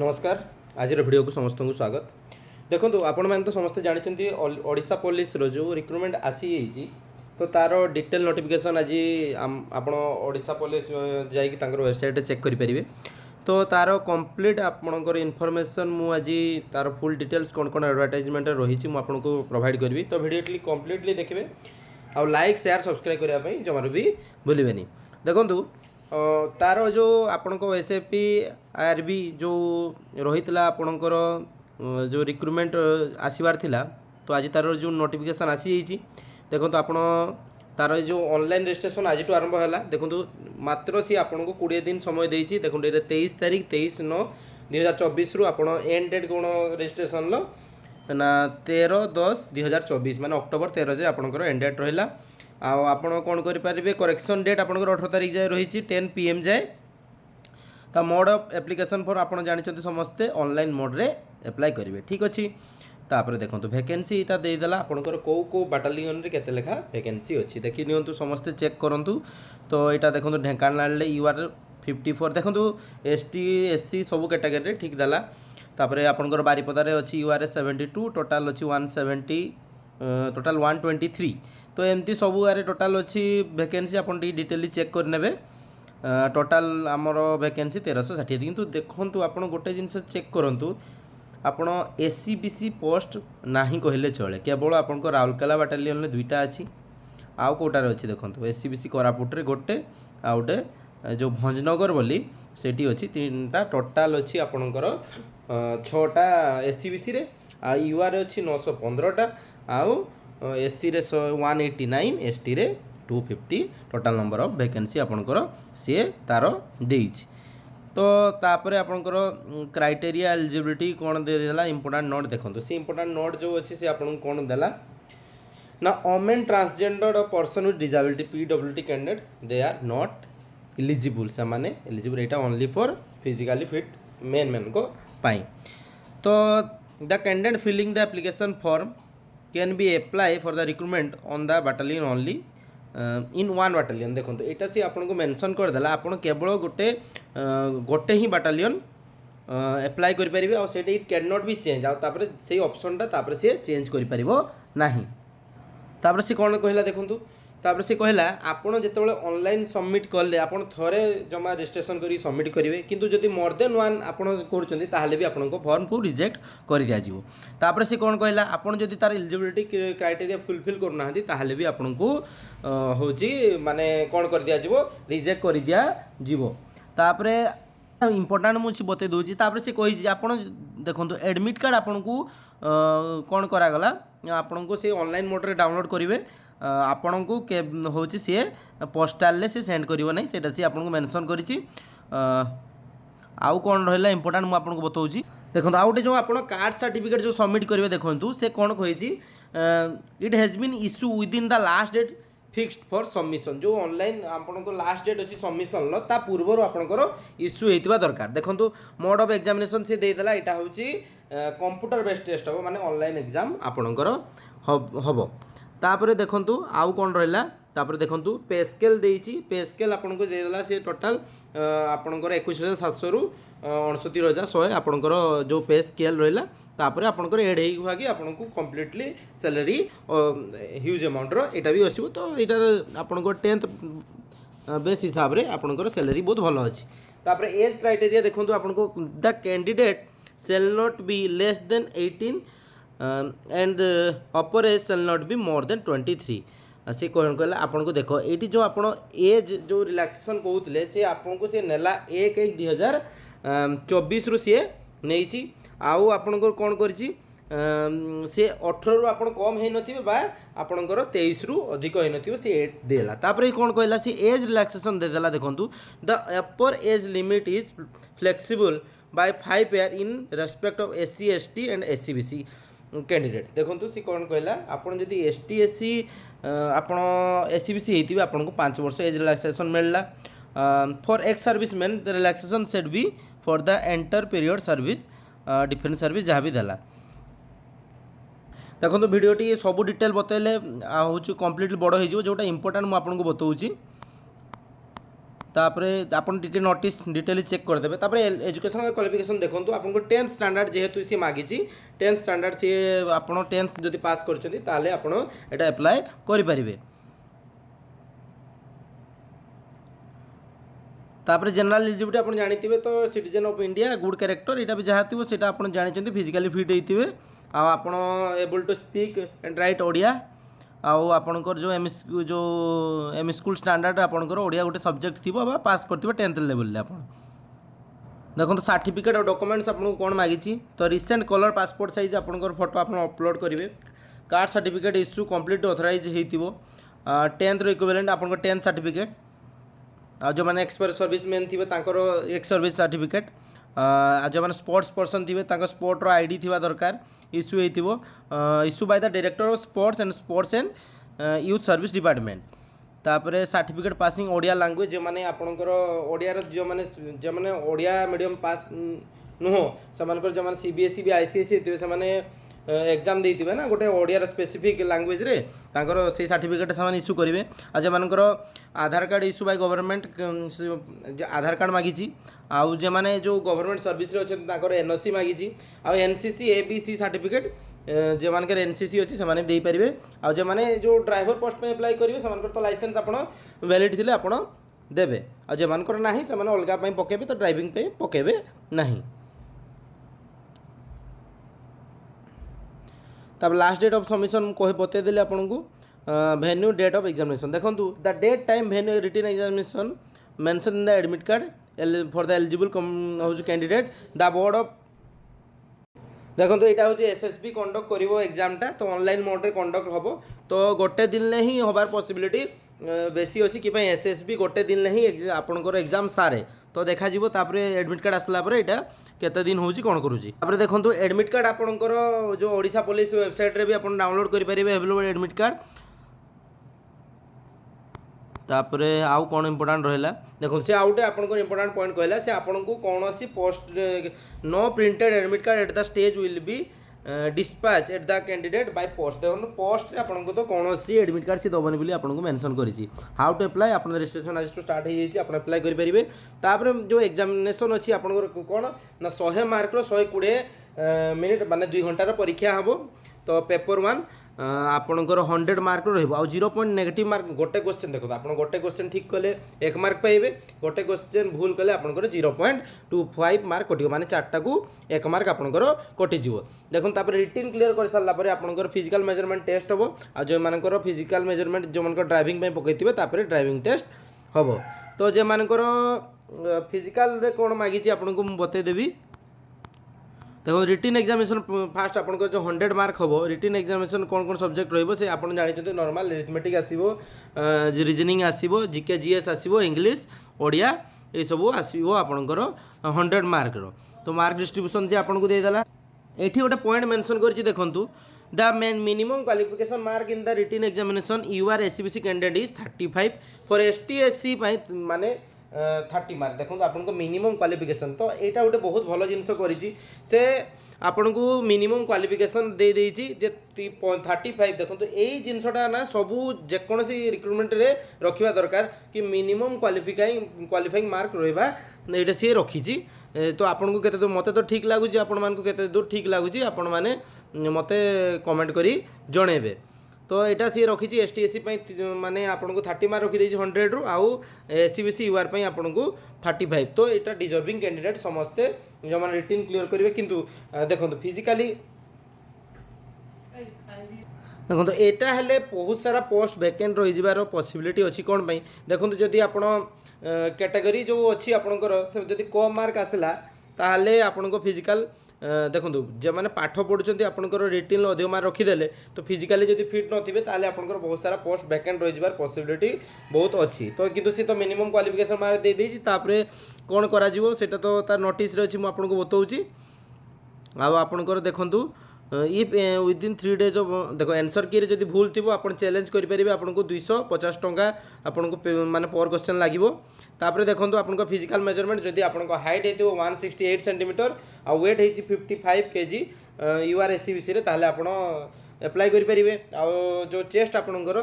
नमस्कार। आज वीडियो को समस्त को स्वागत। देखो आपण मैंने तो समस्ते जानते ओडिशा पुलिस रो जो रिक्रुटमेंट आसी तो तार डिटेल नोटिफिकेशन आज आपण ओडिशा पुलिस जाइए वेबसाइट चेक करेंगे। तो तार कंप्लीट आपणकर इनफॉरमेशन मु आज तार फुल डिटेल्स कौन कौन एडवर्टाइजमेंट रही आपको प्रोवाइड करी। तो वीडियो कंप्लीटली देखिए आउ लाइक शेयर सब्सक्राइब करने जमार भी भूलें। देखो तार जो आपण को एसएफपी आरबी जो रही आपणकर जो रिक्रुटमेंट आसबार थिला तो आज तार जो नोटिफिकेशन आसी देखो आप तार जो ऑनलाइन रजिस्ट्रेशन आज आरंभ है। देखो मात्र सी आपन को 20 दिन समय देती। देखो 23 तारीख 23/9/2024 रु आप एंड डेट कौन रजिस्ट्रेशन ना 13/10/2024 माने अक्टोबर 13 जे आपनकर एंड डेट रहिला। आपण कौन करेंगे करेक्शन डेट आपंकर 18 तारीख जाए रही 10 PM जाए। तो मोड ऑफ एप्लिकेशन फॉर आप जानते समस्ते ऑनलाइन मोड रे अप्लाई करेंगे। ठीक अच्छे तापर देखो वैकेंसी यहाँ देदेला आपंकर कौ कौ बाटालियन रे केते लेखा वैकेंसी अच्छी देखी नियंतु समस्ते चेक करूँ। तो यहाँ देखो ढेंकानाल UR 54 देखो ST SC सब कैटेगरी ठीक देला। तापर आपंकर बारिपदार अच्छी UR 72 टोटाल अच्छी 170 टोटाल 123। तो एमती सब आरे टोटाल अच्छी वैकेंसी आप डिटेली चेक करने। टोटाल आमर वैकेंसी 1360 किंतु देखो आप गोटे जिनस चेक करूँ आपण SCBC पोस्ट नहीं कहले चले केवल आपन को राउरकेला बाटालियन में 2टा अच्छी आउ कौटार अच्छी देखो SCBC कोरापुट गोटे आउटे जो भंजनगर बोली सेठी अच्छी 3टा टोटाल अच्छी आपणकर 6टा SCBC रे आ UR अच्छी 915टा आउ SC रे 189 ST रे 250 टोटाल नंबर ऑफ वैकेंसी आपणकर सी तार देइछि। तो तापर आपणकर क्राइटेरिया एलिजिबिलिटी कौन देदेला इंपोर्टेंट नोट देखो सी इंपोर्टेंट नोट जो अच्छी सी आपन कौन देला ना women transgender person with disability PWD candidate they are not eligible से माने एलिजिबल एटा only for physically fit men को पाई। तो the candidate filling the application form can be apply for the recruitment on the battalion only in one battalion. देखो यहाँ सी आपको mention करदेला आप केवल गोटे ही बाटालियन अप्लाई करेंगे और it can not be change आउे से ऑप्शनटा सी चेंज कर नहीं। तापर सी कौन कहला देखो तापर सी कहला आपड़ जो ऑनलाइन सबमिट कले आप थे जमा रजिस्ट्रेशन कर सबमिट करेंगे किंतु जदि मोर देन वन आप भी आपको फॉर्म को रिजेक्ट कर दिज्व। तापर सी कौन कहला आपड़ जदि तार एलिजिबिलिटी क्राइटेरिया फुलफिल करना ताहले भी आपको हूँ माने कौन कर दिज्व रिजेक्ट कर दिज्व। तापर इम्पोर्टाट मुझे बते दूसरी तापर से कही आप देखो एडमिट कार्ड आपन को कौन करागला आपन को से ऑनलाइन मोड रे डाउनलोड करेंगे आपण को हूँ सी पोस्टाल से सेंड करिवो नहीं सेटा सी आपन को मेंशन करिछि। आउ कौन रहा इंपोर्टाट मुझे आपको बताऊँगी देखो आउ जो आप कार्ड सर्टिफिकेट जो सबमिट करेंगे देखो से कौन कही it has been issue within the last date fixed for submission जो ऑनलाइन आपको लास्ट डेट अच्छी सबमिशन ता पूर्व आपंकर इश्यू होता दरकार। देखो मोड ऑफ एग्जामिनेशन से देदेला यहाँ हूँ कंप्यूटर बेस्ड टेस्ट हम माने ऑनलाइन एग्जाम आपणकर हम। तापर देखंतु आउ कौन रहा तापर देखंतु पे स्केल देइछि पे स्केल आपन को देदेला से टोटाल आपणकर 21,700 रु 69,100 आपणकर जो पे स्केल रहा तापर आपणकर एड हो कि आपन को कंप्लीटली सैलरी ह्यूज अमाउंट रो एटा भी आसीबो। तो एटा आपन को 10th बेस हिसाब रे आपणकर सैलरी बहुत भलो अछि। तापर एज क्राइटेरिया देखंतु आपन को the candidate shall not be less than 18 and upper as shall not be more than 23। से कौन कहला आपन को देखो ये जो आप एज जो रिलैक्सेशन कहते से आपन को सी नेला 1/1/2024 रु सी नहीं आउ आपन कौन कर से 18 रु आप कम हो नथिबे बा आपनकर 23 रु अधिक हो नथिबे से देला। तापर कौन कहला से एज रिलैक्सेशन देदेला देखंतु the upper age limit is flexible by 5 year in respect of SC ST and SCBC candidate. देखो सी कौन कहला आपन जदि ST SC आपन SCBC होती आपन को 5 वर्ष एज रिलैक्सेशन मिलला। For ex service man the relaxation set be for the enter period service defence service जहाँ भी देला। देखो भिडियोटी सब डिटेल बतैले हूँ कम्प्लीटली बड़ हो जोटा इंपोर्टाट मुझे आपको बताऊँ। तापर आपन टिके नोटिस डिटेल चेक करदेवे तापर एजुकेशनल क्वालिफिकेशन देखो आपको 10th स्टैंडर्ड जेहेतु सी मागिची 10th स्टैंडर्ड सी आप 10th जदि पास करछंती ताले आपण एटा अप्लाई करि परिबे। तापर जनरल एलिजिबिलिटी आप जानी तो citizen of India good character यहाँ भी जहाँ थी आप जानते फिजिकली फिट होते आप able to speak and write Odia आपणकर जो एम स्कूल स्टैंडर्ड आपणकर ओडिया गोटे सब्जेक्ट थी पास करते 10th लेवल आप देखो सर्टिफिकेट और डॉक्यूमेंट्स आपको कौन मागी तो रिसेंट कलर पासपोर्ट साइज आपंकर फोटो आप अपलोड करेंगे card certificate issue complete authorize हो 10th इक्विवेलेंट आप 10th सर्टिफिकेट जो मैंने एक्सपायर सर्विस मैन थे एक्स सर्विस सर्टिफिकेट जो मैंने स्पोर्ट्स पर्सन थे स्पोर्ट्र आईडी थी दरकार issue issue by the director of sports and youth service department तापर सर्टिफिकेट पासिंग ओडिया लैंग्वेज जो मैंने आपंकर ओडिया जो मैंने ओडिया मीडियम पास नुह से जो मैंने सीबीएसई भी आईसीएसई से एग्जाम देते ना गोटे ओडिया स्पेसिफिक लैंग्वेज रे से सर्टिफिकेट से इश्यू करेंगे आ जो मानकर Aadhaar card issue by government Aadhaar card मागी आउ जो मैंने जो गवर्नमेंट सर्विस अच्छे एनओसी मागी आ एनसीसी एबीसी सर्टिफिकेट जो मानकर एनसीसी अच्छी से दे पारे आ जो मैंने जो ड्राइवर पोस्ट में अप्लाई करेंगे से तो लाइसेंस आप वैलिड थे आप देवे आ जो मानकर ना से अलग पकेबे तो ड्राइविंग पे पकेबे नहीं। तब लास्ट डेट ऑफ सबमिशन कहे बतईदेली आपन को वेन्यू डेट ऑफ एग्जामिनेशन देखो the date time venue written examination mention in the admit card for the eligible candidate the board of देखो यहाँ हूँ एसएसबी कंडक्ट करिवो एग्जामटा तो ऑनलाइन मोड रे कंडक्ट हम तो गोटे दिन ही हबार पॉसिबिलिटी बेसी अच्छी कि एसएसबी गोटे दिन ही आपंकर एग्जाम सारे तो देखा तापर एडमिट कार्ड आसला यहाँ केते दिन होची कौन करुँची तापर देखो एडमिट कार्ड आपंकर जो ओडिशा पुलिस वेबसाइट रे भी आप डाउनलोड करेंगे अवेलेबल एडमिट कार्ड तापर आउ कौन इंपोर्टाट रहा देखो से आउटे आपंकर इंपोर्टाट पॉइंट कहला से आपन को कौन सी post no printed admit card at the stage will be dispatch at the candidate by post देखो पोस्ट आपन को तो कौन सी एडमिट कार्ड सी दबनी बोली आपन को मेंशन करिछि हाउ टू अप्लाई आपन रजिस्ट्रेशन आज टू स्टार्ट हो जाइछि आपन अप्लाई करि परिबे तापर जो एग्जामिनेशन अछि आपन को कौन ना 100 मार्क रो 120 मिनिट माने 2 घंटार परीक्षा हबो तो पेपर 1 आपणकर 100 मार्क रहिबो आ 0 पॉइंट नेगेटिव मार्क गोटे क्वेश्चन देखो आप गोटे क्वेश्चन ठीक कले 1 मार्क पाइबे गोटे क्वेश्चन भूल कले आपणकर 0.25 मार्क कटियो माने 4टा को 1 मार्क आपणकर कटि जिवो देखो तापर रिटन क्लियर कर सारला परे आपणकर फिजिकल मेजरमेंट टेस्ट हबो आ जो मानकर फिजिकल मेजरमेंट जो मानकर ड्राइविंग पे पकैतिबे तापर ड्राइविंग टेस्ट हबो तो जे मानकर फिजिकल रे कोन मागिछि आपनको मु बतै देबी देखो रिटन एग्जामिनेशन फास्ट आपन जो 100 मार्क हम रिटन एग्जामिनेशन कौन कौन सब्जेक्ट रही से आप जानते नॉर्मल अरिथमेटिक आसो रीजनिंग आसो जीके जीएस आसो इंग्लिश ओडिया ये सब आसो आपणकर 100 मार्क तो मार्क डिस्ट्रीब्यूशन जी आपको देदेला ये गोटे पॉइंट मेंशन कर देखूँ the minimum qualification mark in the written examination UR SCBC candidate is 35 for ST SC माने 30 मार्क देखो आपन मिनिमम क्वालिफिकेशन तो यहाँ गोटे बहुत भल जिनस से आपन को मिनिमम क्वालिफिकेशन दे देइछि जे 35 देखो यही जिनसटा ना सबू जेकोसी रिक्रुटमेंट रे रखा दरकार कि मिनिमम क्वालिफाइंग मार्क रहा यहाँ सी रखी तो आपन को केते मते तो ठीक लगुच आपण मान को केते दूर ठीक लगुच आपण माने मते कमेंट करी जणेबे तो यहाँ सी रखी एस टी एस सी माने आपन को 30 मार्क रखी 100 रु आउ एससीबीसी यूआर पे आपन को 35 तो यहाँ डिजर्विंग कैंडिडेट समस्ते जो मैंने रिटन क्लियर करेंगे किंतु देखो फिजिकाली देखो तो यहाँ हेल्ले बहुत सारा पोस्ट वैकेंट रही पॉसिबिलिटी अच्छी कौन पाई देखो जदि आप कैटेगरी जो अच्छी आपंकर जदि कम मार्क आसला ताहले आपन को फिजिकल देखो जो मैंने पाठ पढ़ुंट आपंकर रिटन अधिक मार्क रखीदे तो फिजिकाली जब फिट नथिबे ताहले आपंकर बहुत सारा पोस्ट वैकेंट रही पॉसिबिलिटी बहुत अच्छी तो किंतु सी तो मिनिमम क्वालिफिकेशन मार्क दे देछि तापरे कोन करा जिवो सेटा तो तार नोटिस रे अछि मु आपनको बतौछि आ आपनकर देखंतु इफ विदिन 3 डेज ऑफ देखो आंसर की जब भूल थी आप चैलेंज करेंगे आपको 250 टंका आपको माने पर क्वेश्चन लगे तापर देखो आपको फिजिकल मेजरमेंट जदि आप हाइट हो 168 सेंटीमीटर आ वेट हो 55 kg यूआर एससीबीसी ताहले आप एप्लाई करेंगे। आउ जो चेस्ट आपंकर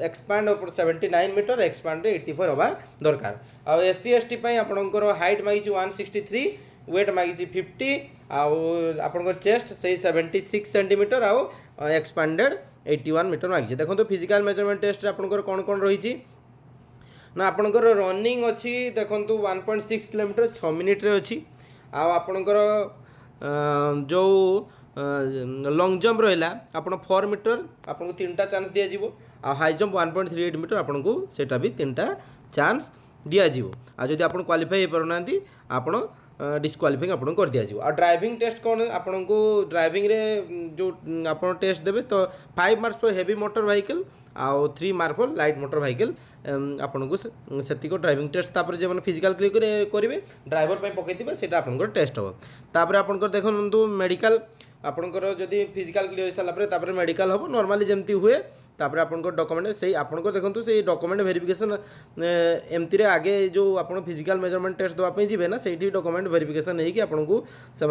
एक्सपांड 79 मीटर एक्सपांड 84 हवा दरकार। आउ SC ST आपंकर हाइट मागिଛି 163 वेट मागिଛି 50 आउ आपंकर चेस्ट से 76 सेंटीमीटर आउ एक्सपांडेड 81 मीटर मागिଛି। देखो फिजिकल मेजरमेंट टेस्ट आपंकर कौन कौन रही ना आपंकर रनिंग अच्छी देखो 1.6 किलोमीटर 6 मिनिट अच्छी। आपणकर जो लॉन्ग जंप रहा आपन 4 मीटर आपको 3टा चांस दिज्व आ हाई जंप 1.38 मीटर आपको सेटा भी 3टा चांस दिज्व। आदि आप क्वालिफाई हो पारना आपड़ डिस्क्वालिफाइंग आपको कर दिज्व। आ ड्राइविंग टेस्ट कौन आपन को ड्राइविंग रे जो आप टेस्ट देवे तो 5 marks for heavy motor vehicle आउ 3 mark for light motor vehicle आपन को से ड्राइविंग टेस्ट तापर जो फिजिकल क्लियर करेंगे ड्राइवर पकई से आपंकर टेस्ट हम। तापर आपंकर देखो मेडिकल आपंकर जदि फिजिकल क्लियर सारापर मेडिकल हम नॉर्मली जमती हुए। तापर आपंकर डॉक्यूमेंट से आपंकर देखो से डॉक्यूमेंट वेरिफिकेशन एमती आगे जो आप फिजिकल मेजरमेंट टेस्ट देवाई जी ना से डॉक्यूमेंट वेरिफिकेशन होगी आपको से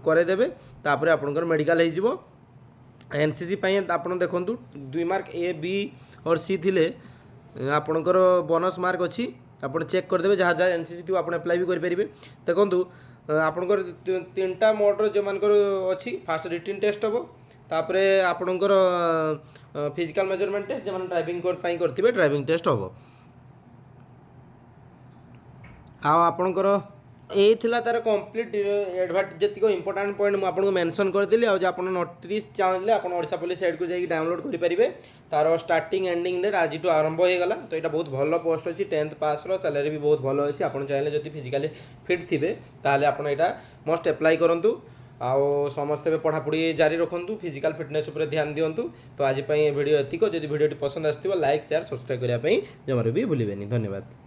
करदेवे। तापर आपंकर मेडिकल हो NCC आप देखो 2 मार्क A B और C थिले आपणकर बोनस मार्क अच्छी आप चेक करदे जहाँ जहाँ NCC थी आप एप्लाई भी करेंगे। देखो आपणकर 3टा मोड्र जो मानकर अच्छी फास्ट रिटन टेस्ट हम तापर आपणकर फिजिकल मेजरमेंट टेस्ट जो ड्राइविंग करते ड्राइविंग टेस्ट हम। आपणकर यही थिला तार कंप्लीट जी इंपोर्टाट पॉइंट मुझे आपको मेंशन करदेली। आप नोटिस चाहिए आप ओडिशा पुलिस साइट को जाकि डाउनलोड करेंगे। तार स्टार्टिंग एंडिंग डेट आज आरंभ होगा। तो यहाँ बहुत भल पोस्ट अच्छी 10th पास सैलरी भी बहुत भल अच्छी। आप चाहिए जब फिजिकाली फिट थे ताहले आप मस्ट एप्लाई करूँ। आउ समस्ते पढ़ापढ़ी जारी रखुँ फिजिकल फिटनेस उपर ध्यान दिंतु। तो आज वीडियो एतिक जब वीडियो पसंद आसो लाइक शेयर सब्सक्राइब करने जमार भी भूलें। धन्यवाद।